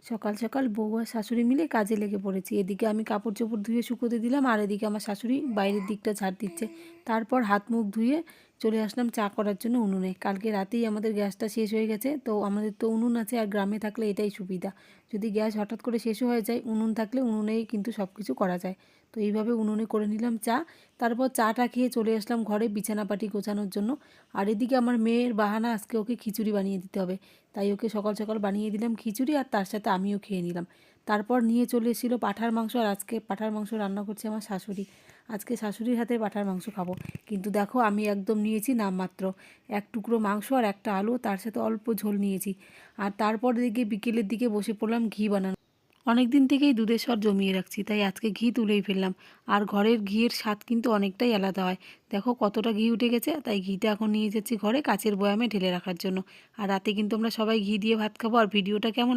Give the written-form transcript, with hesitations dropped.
সকাল সকাল বউ আর শাশুড়ি মিলে কাজে লেগে পড়েছি। এদিকে আমি কাপড় চোপড় ধুয়ে শুকোতে দিলাম, আর এদিকে আমার শাশুড়ি বাইরের দিকটা ঝাড় দিচ্ছে। তারপর হাত মুখ ধুয়ে চলে আসলাম চা করার জন্য উনুনে। কালকে রাতেই আমাদের গ্যাসটা শেষ হয়ে গেছে, তো আমাদের তো উনুন আছে, আর গ্রামে থাকলে এটাই সুবিধা। যদি গ্যাস হঠাৎ করে শেষও হয়ে যায়, উনুন থাকলে উনুনেই কিন্তু সব কিছু করা যায়। তো এইভাবে উনুনে করে নিলাম চা। তারপর চাটা খেয়ে চলে আসলাম ঘরে বিছানাপাটি গোছানোর জন্য। আর এদিকে আমার মেয়ের বাহানা, আজকে ওকে খিচুড়ি বানিয়ে দিতে হবে। তাই ওকে সকাল সকাল বানিয়ে দিলাম খিচুড়ি, আর তার সাথে আমিও খেয়ে নিলাম। তারপর নিয়ে চলে এসেছিলো পাঁঠার মাংস, আর আজকে পাঁঠার মাংস রান্না করছে আমার শাশুড়ি। আজকে শাশুড়ির হাতে পাঁঠার মাংস খাবো। কিন্তু দেখো, আমি একদম নিয়েছি নামমাত্র এক টুকরো মাংস আর একটা আলু, তার সাথে অল্প ঝোল নিয়েছি। আর তারপর দিকে বিকেলের দিকে বসে পড়লাম ঘি বানানো। অনেক দিন থেকেই দুধের স্বর জমিয়ে রাখছি, তাই আজকে ঘি তুলেই ফেললাম। আর ঘরের ঘিয়ের স্বাদ কিন্তু অনেকটাই আলাদা হয়। দেখো কতটা ঘি উঠে গেছে, তাই ঘিটা এখন নিয়ে যাচ্ছি ঘরে কাচের বয়ামে ঢেলে রাখার জন্য। আর রাতে কিন্তু আমরা সবাই ঘি দিয়ে ভাত খাবো। আর ভিডিওটা কেমন